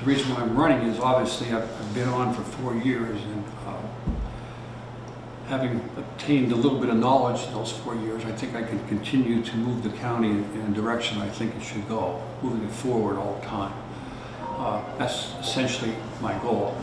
the reason why I'm running is obviously I've been on for 4 years, and having obtained a little bit of knowledge in those 4 years, I think I can continue to move the county in a direction I think it should go, moving it forward all the time. That's essentially my goal.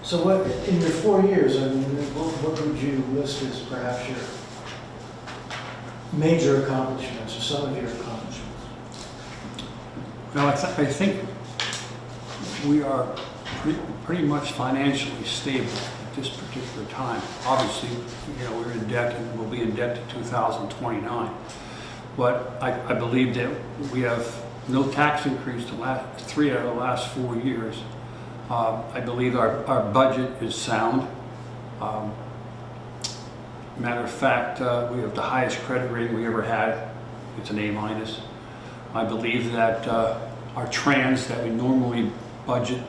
So what, in your 4 years, I mean, what would you list as perhaps your major accomplishments or some of your accomplishments? Well, I think we are pretty much financially stable at this particular time. Obviously, we're in debt and we'll be in debt to 2029. But I believe that we have no tax increase the last 3 out of the last 4 years. I believe our budget is sound. Matter of fact, we have the highest credit rating we ever had. It's an A-. I believe that our trans that we normally budget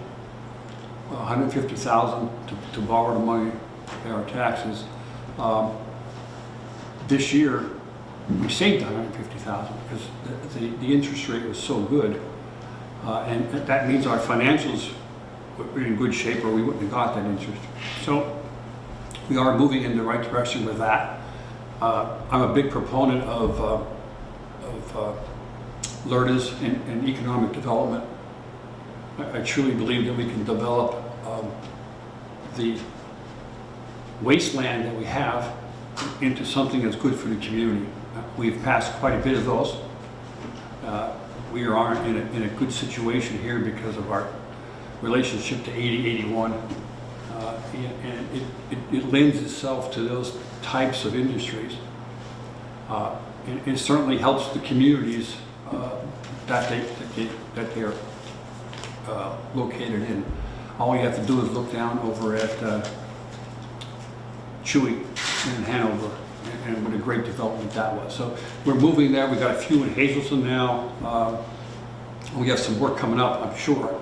$150,000 to borrow the money to pay our taxes. This year we saved $150,000 because the interest rate was so good, and that means our financials were in good shape, or we wouldn't have got that interest. So we are moving in the right direction with that. I'm a big proponent of LERDAs and economic development. I truly believe that we can develop the wasteland that we have into something that's good for the community. We've passed quite a bit of those. We are in a good situation here because of our relationship to 8081, and it lends itself to those types of industries. And it certainly helps the communities that they're located in. All you have to do is look down over at Chewy in Hanover, and what a great development that was. So we're moving there. We've got a few in Hazelton now. We have some work coming up, I'm sure.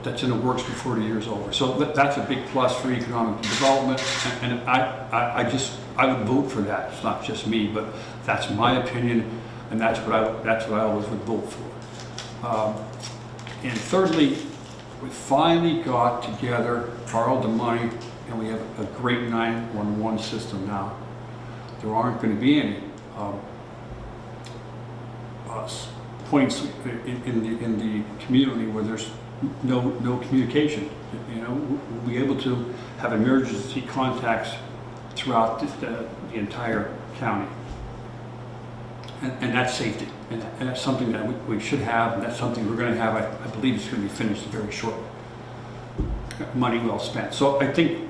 That's in the works before the year's over. So that's a big plus for economic development, and I would vote for that. It's not just me, but that's my opinion, and that's what I always would vote for. And thirdly, we finally got together, borrowed the money, and we have a great 911 system now. There aren't going to be any points in the community where there's no communication. We'll be able to have emergency contacts throughout the entire county, and that's safety, and that's something that we should have, and that's something we're going to have. I believe it's going to be finished very shortly. Money well spent. So I think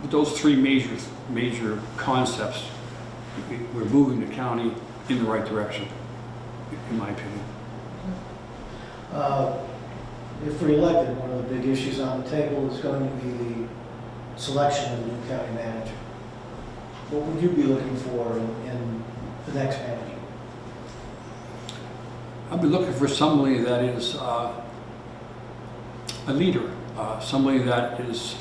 with those 3 major concepts, we're moving the county in the right direction, in my opinion. If we're elected, one of the big issues on the table is going to be the selection of the new county manager. What would you be looking for in the next manager? I'll be looking for somebody that is a leader, somebody that is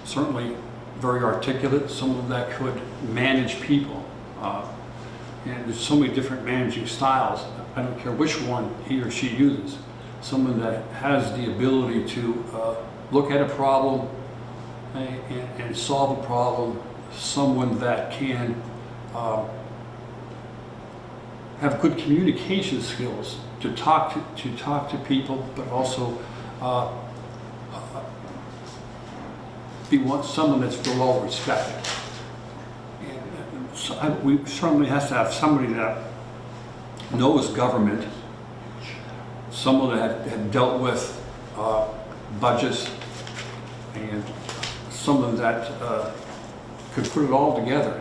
certainly very articulate, someone that could manage people. And there's so many different managing styles. I don't care which one he or she uses. Someone that has the ability to look at a problem and solve a problem. Someone that can have good communication skills to talk to people, but also someone that's well respected. And so we certainly have to have somebody that knows government, someone that had dealt with budgets, and someone that could put it all together.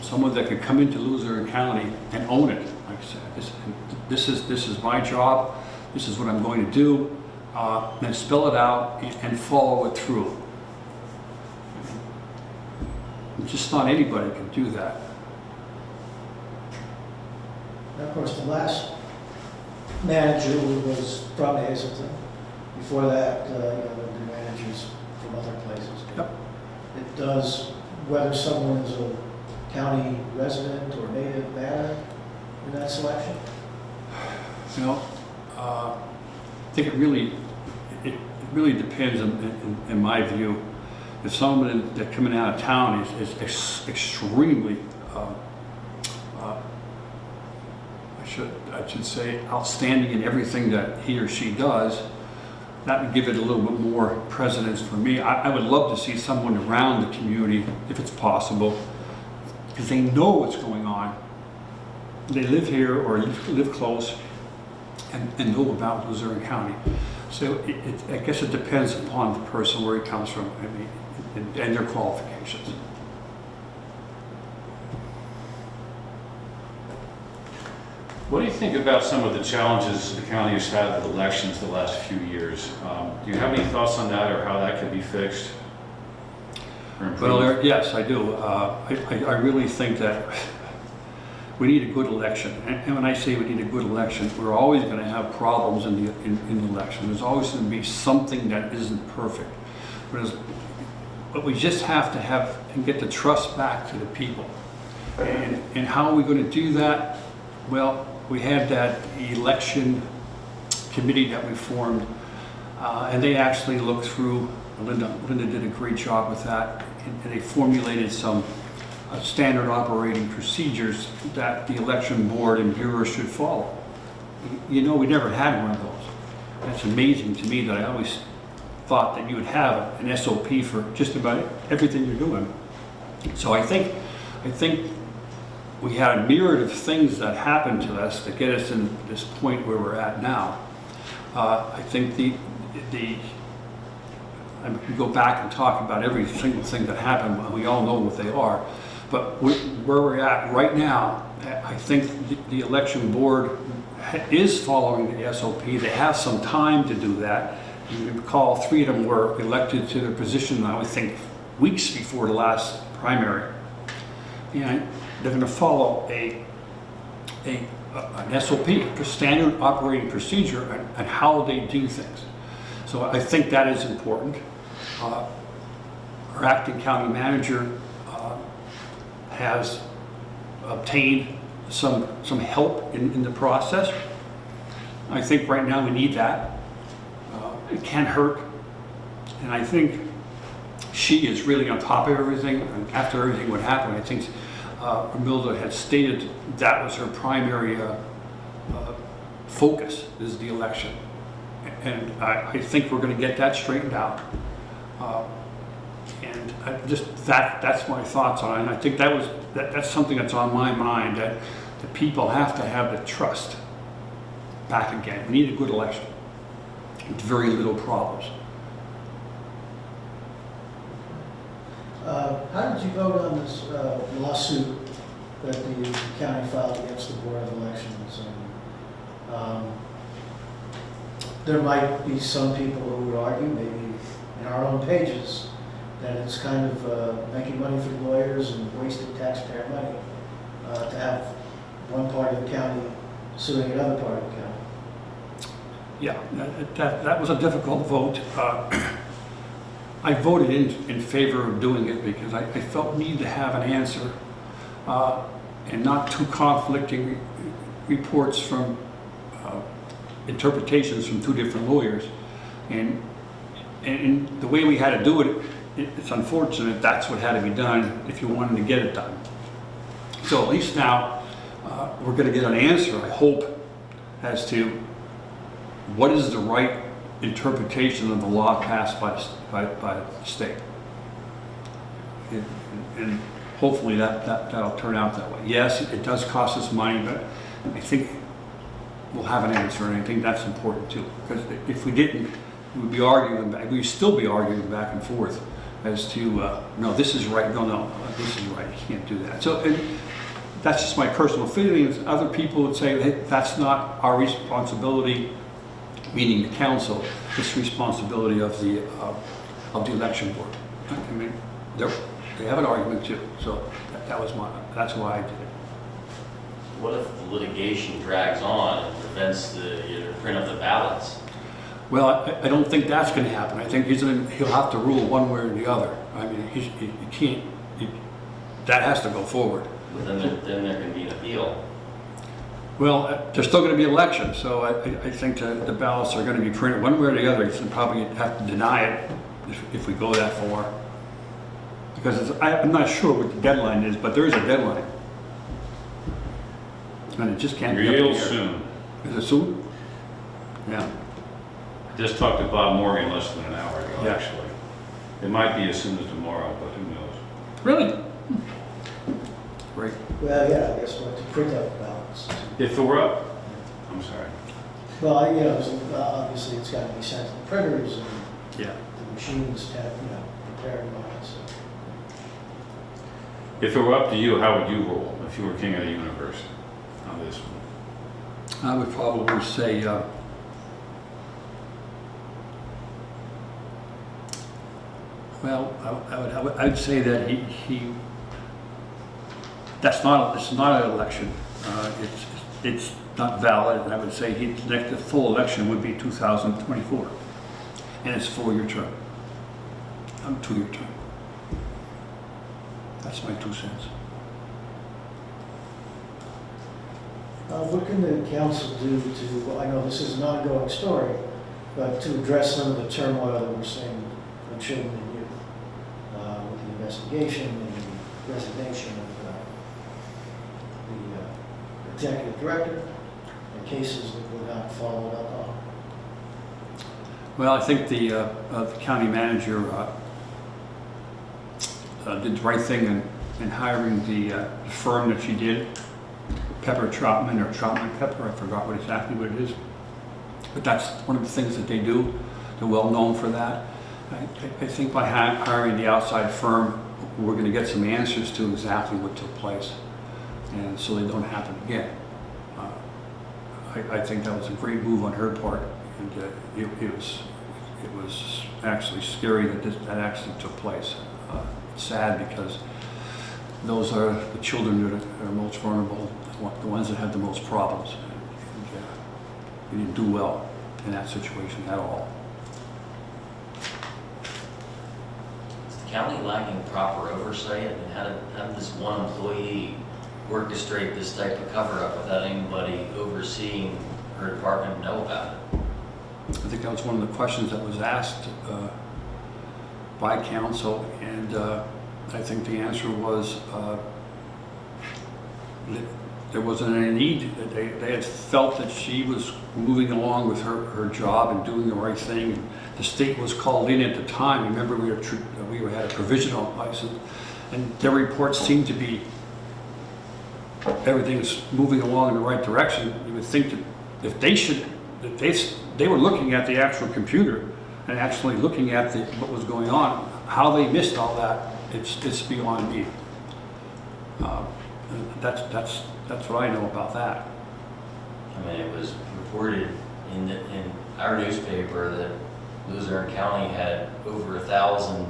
Someone that could come into Luzerne County and own it. Like I said, this is my job. This is what I'm going to do. And spell it out and follow it through. Just not anybody can do that. And of course, the last manager was from Hazelton. Before that, the managers from other places. Yep. does whether someone is a county resident or native matter in that selection? You know, I think it really depends in my view. If someone that coming out of town is extremely, I should say, outstanding in everything that he or she does, that would give it a little bit more precedence for me. I would love to see someone around the community, if it's possible, because they know what's going on. They live here or live close and know about Luzerne County. So I guess it depends upon the person, where he comes from, I mean, and their qualifications. What do you think about some of the challenges the county has had with elections the last few years? Do you have any thoughts on that, or how that could be fixed or improved? Well, yes, I do. I really think that we need a good election. And when I say we need a good election, we're always going to have problems in the election. There's always going to be something that isn't perfect. But we just have to have and get the trust back to the people. And how are we going to do that? Well, we had that election committee that we formed, and they actually looked through. Linda did a great job with that, and they formulated some standard operating procedures that the election board and bureau should follow. You know, we never had one of those. That's amazing to me, that I always thought that you would have an SOP for just about everything you're doing. So I think we had a myriad of things that happened to us that get us in this point where we're at now. I think I can go back and talk about every single thing that happened, and we all know what they are. But where we're at right now, I think the election board is following the SOP. They have some time to do that. You recall 3 of them were elected to their position, I would think, weeks before the last primary. And they're going to follow an SOP, a standard operating procedure, and how they do things. So I think that is important. Our acting county manager has obtained some help in the process. I think right now we need that. It can't hurt. And I think she is really on top of everything. And after everything would happen, I think Romilda had stated that was her primary focus, is the election. And I think we're going to get that straightened out. And that's my thoughts on it. And I think that's something that's on my mind, that the people have to have the trust back again. We need a good election with very little problems. How did you vote on this lawsuit that the county filed against the Board of Elections? There might be some people who would argue, maybe in our own pages, that it's kind of making money for lawyers and wasting taxpayer money to have one part of the county suing another part of the county. Yeah, that was a difficult vote. I voted in favor of doing it because I felt we needed to have an answer and not two conflicting reports from interpretations from 2 different lawyers. And the way we had to do it, it's unfortunate that's what had to be done if you wanted to get it done. So at least now we're going to get an answer, I hope, as to what is the right interpretation of the law passed by the state. And hopefully that'll turn out that way. Yes, it does cost us money, but I think we'll have an answer, and I think that's important too. Because if we didn't, we'd still be arguing back and forth as to, no, this is right, no, this is right, you can't do that. So that's just my personal feelings. Other people would say, hey, that's not our responsibility, meaning the council. It's responsibility of the election board. I mean, they have an argument too. So that's why I did it. What if the litigation drags on and prevents the print of the ballots? Well, I don't think that's going to happen. I think he'll have to rule one way or the other. I mean, he can't, that has to go forward. But then there can be an appeal. Well, there's still going to be elections, so I think the ballots are going to be printed one way or the other. You'll probably have to deny it if we go that far. Because I'm not sure what the deadline is, but there is a deadline. And it just can't be up in the Real air. soon. Is it soon? Yeah. I just talked to Bob Morgan less than an hour ago, Yeah. actually. It might be as soon as tomorrow, but who knows? Really? Great. Well, yeah, I guess we'll have to print out the ballots. If it were up, I'm sorry. Well, you know, obviously it's got to be sent to the printers and Yeah. the machines have, prepared by it, so. If it were up to you, how would you rule if you were king of the universe on this one? I would probably say, well, I'd say that it's not an election. It's not valid, and I would say the full election would be 2024. And it's a 4-year term. 2-year term. That's my 2 cents. What can the council do to, well, I know this is an ongoing story, but to address some of the turmoil that we're seeing from children and youth with the investigation and the resignation of the executive director and cases that were not followed up on? Well, I think the county manager did the right thing in hiring the firm that she did, Pepper Troutman, or Troutman Pepper, I forgot exactly what it is. But that's one of the things that they do. They're well known for that. I think by hiring the outside firm, we're going to get some answers to exactly what took place, and so they don't happen again. I think that was a great move on her part, and it was actually scary that actually took place. Sad, because those are the children that are most vulnerable, the ones that have the most problems. And we didn't do well in that situation at all. Is the county lacking proper oversight? I mean, how did this one employee orchestrate this type of cover-up without anybody overseeing her department know about it? I think that was one of the questions that was asked by council, and I think the answer was that there wasn't any need. They had felt that she was moving along with her job and doing the right thing. And the state was called in at the time. Remember, we had a provisional license, and their reports seemed to be everything's moving along in the right direction. You would think that if they were looking at the actual computer and actually looking at what was going on, how they missed all that, it's beyond me. That's what I know about that. I mean, it was reported in our newspaper that Luzerne County had over 1,000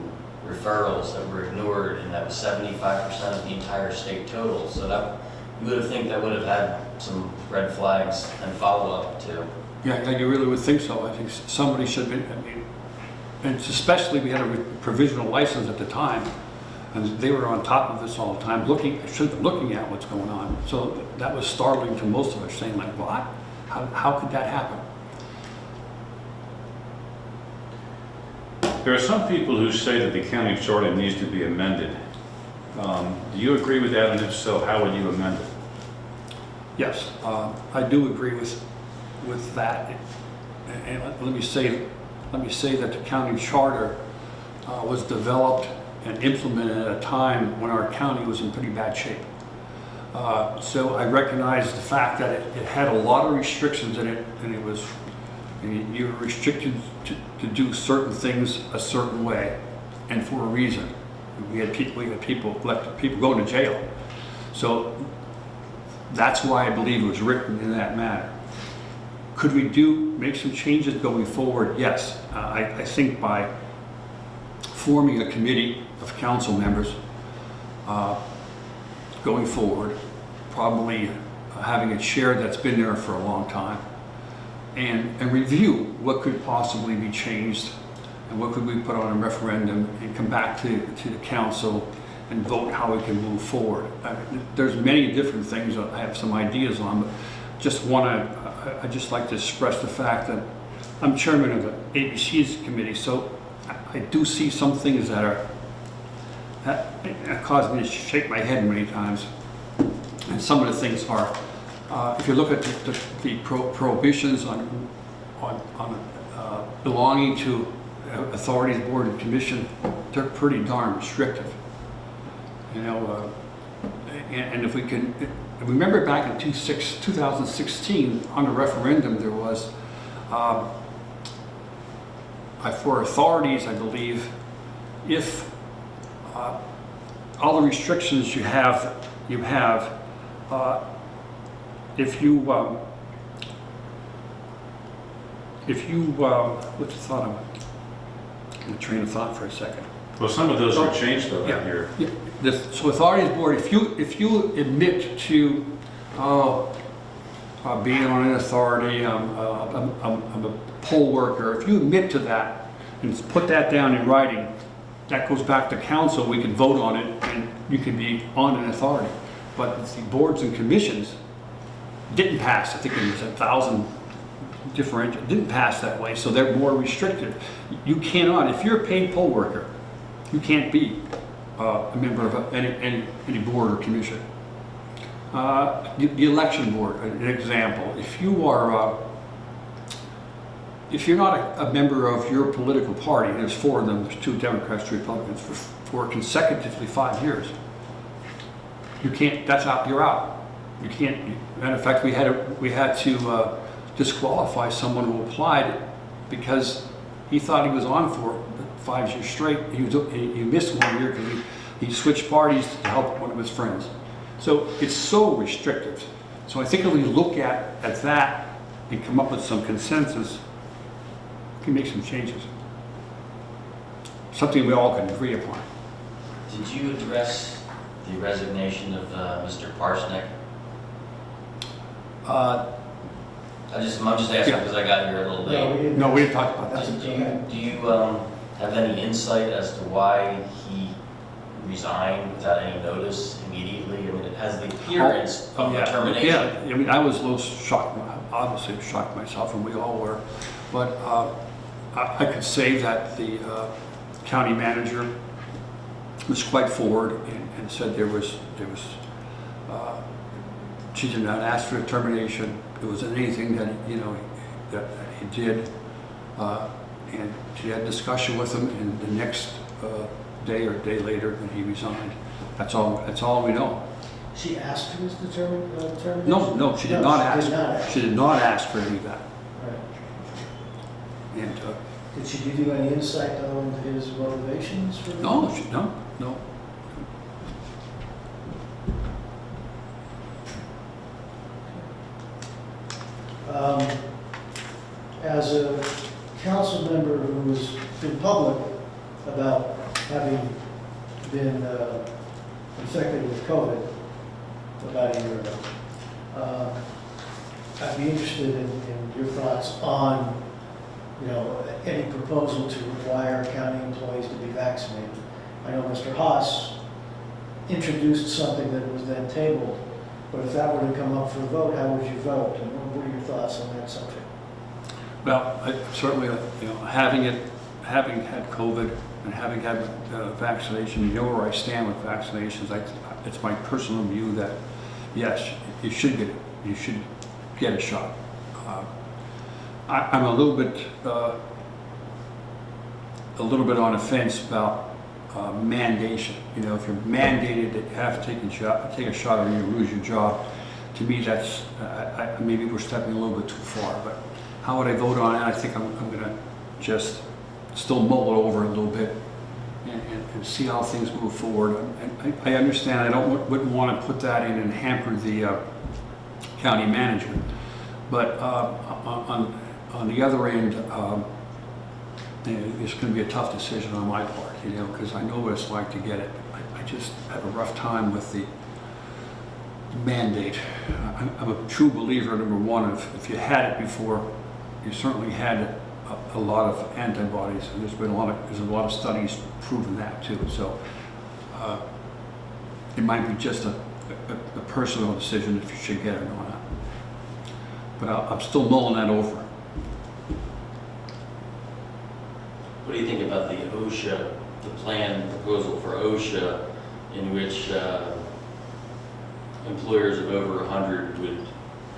referrals that were ignored, and that was 75% of the entire state total. So that, you would have think that would have had some red flags and follow-up too. Yeah, you really would think so. I think somebody should be, I mean, and especially we had a provisional license at the time, and they were on top of this all the time, looking at what's going on. So that was startling to most of us, saying like, what? How could that happen? There are some people who say that the county charter needs to be amended. Do you agree with that? And if so, how would you amend it? Yes, I do agree with that. And let me say that the county charter was developed and implemented at a time when our county was in pretty bad shape. So I recognize the fact that it had a lot of restrictions in it, and you were restricted to do certain things a certain way, and for a reason. We had people going to jail. So that's why I believe it was written in that manner. Could we make some changes going forward? Yes. I think by forming a committee of council members going forward, probably having a chair that's been there for a long time, and review what could possibly be changed and what could we put on a referendum and come back to the council and vote how we can move forward. There's many different things that I have some ideas on, but I just like to express the fact that I'm chairman of the ABC's committee, so I do see some things that cause me to shake my head many times. And some of the things are, if you look at the prohibitions on belonging to authorities, board, and commission, they're pretty darn restrictive. You know, and if we can, remember back in 2016 on the referendum, there was, for authorities, I believe, if all the restrictions you have, if you, what's the thought of it? I'm train of thought for a second. Well, some of those were changed though that Yeah. year. Yeah. So authorities board, if you admit to being on an authority, I'm a poll worker, if you admit to that and put that down in writing, that goes back to council, we can vote on it and you can be on an authority. But the boards and commissions didn't pass, I think it was 1,000 different, didn't pass that way, so they're more restrictive. You cannot, if you're a paid poll worker, you can't be a member of any board or commission. The election board, an example, if you're not a member of your political party, and there's 4 of them, there's 2 Democrats, 2 Republicans, for consecutively 5 years, you can't, that's out, you're out. You can't, matter of fact, we had to disqualify someone who applied because he thought he was on for 5 years straight. He missed 1 year because he switched parties to help one of his friends. So it's so restrictive. So I think if we look at that and come up with some consensus, we can make some changes. Something we all can agree upon. Did you address the resignation of Mr. Parsnick? I'm just asking Yeah. because I got here a little late. No, we didn't talk about that. Do you have any insight as to why he resigned without any notice immediately? I mean, it has the appearance of a termination. Yeah, I mean, I was a little shocked, obviously shocked myself, and we all were. But I could say that the county manager was quite forward and said there was she did not ask for a termination. It wasn't anything that, that he did. And she had a discussion with him, and the next day or day later, that he resigned. That's all we know. She asked for his termination? No, she did not ask. She did not ask for any of that. Right. And Did she give you any insight on his motivations for that? no. As a council member who has been public about having been infected with COVID about a year ago, I'd be interested in your thoughts on, any proposal to require county employees to be vaccinated. I know Mr. Haas introduced something that was then tabled, but if that were to come up for a vote, how would you vote? And what are your thoughts on that subject? Well, I certainly, having had COVID and having had vaccination, you know where I stand with vaccinations. It's my personal view that yes, you should get it. You should get a shot. I'm a little bit on the fence about mandation. If you're mandated that you have to take a shot or you lose your job, to me that's maybe we're stepping a little bit too far. But how would I vote on it? I think I'm going to just still mull it over a little bit and see how things move forward. And I understand I wouldn't want to put that in and hamper the county manager, but on the other end, it's going to be a tough decision on my part, because I know what it's like to get it. I just have a rough time with the mandate. I'm a true believer, number one, if you had it before, you certainly had a lot of antibodies. And there's a lot of studies proving that too. So it might be just a personal decision if you should get it or not. But I'm still mulling that over. What do you think about the OSHA, the plan proposal for OSHA, in which employers of over 100 would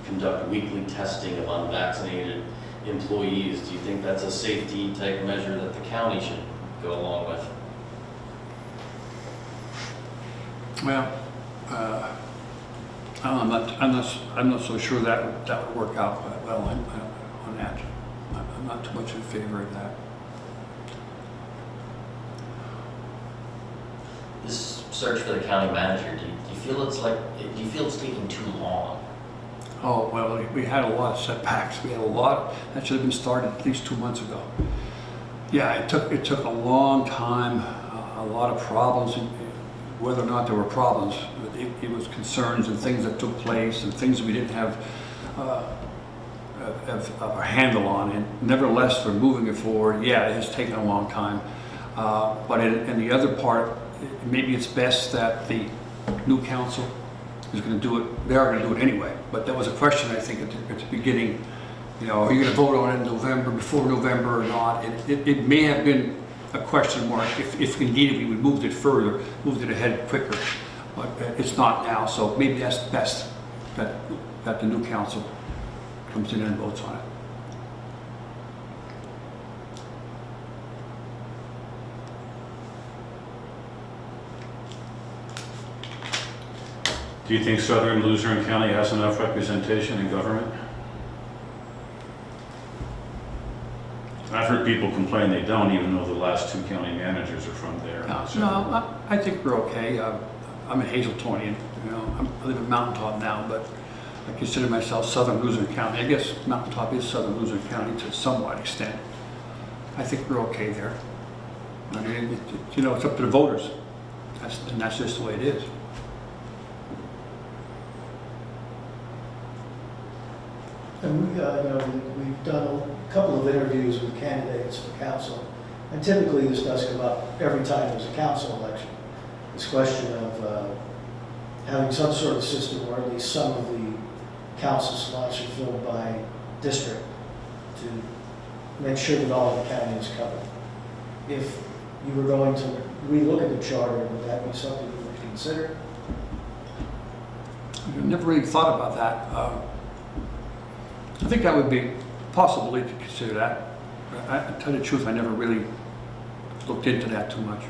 conduct weekly testing of unvaccinated employees? Do you think that's a safety type measure that the county should go along with? Well, I'm not so sure that would work out well on that. I'm not too much in favor of that. This search for the county manager, do you feel it's taking too long? Oh, well, we had a lot of setbacks. We had a lot, that should have been started at least 2 months ago. Yeah, it took a long time, a lot of problems, and whether or not there were problems, it was concerns and things that took place and things we didn't have a handle on. And nevertheless, we're moving it forward. Yeah, it has taken a long time. But in the other part, maybe it's best that the new council is going to do it. They are going to do it anyway. But there was a question, I think, at the beginning, you know, are you going to vote on it in November, before November or not? It may have been a question mark if indeed we moved it further, moved it ahead quicker. But it's not now, so maybe that's best that the new council comes in and votes on it. Do you think Southern Luzerne County has enough representation in government? I've heard people complain they don't, even though the last 2 county managers are from there. No, I think we're okay. I'm a Hazeltonian, you know. I live in Mountaintop now, but I consider myself Southern Luzerne County. I guess Mountaintop is Southern Luzerne County to somewhat extent. I think we're okay there. I mean, you know, it's up to the voters. And that's just the way it is. And we, you know, we've done a couple of interviews with candidates for council, and typically this does come up every time there's a council election. This question of having some sort of system where at least some of the council slots are filled by district to make sure that all of the county is covered. If you were going to relook at the charter, would that be something you would consider? I've never really thought about that. I think that would be possibly to consider that. To tell you the truth, I never really looked into that too much.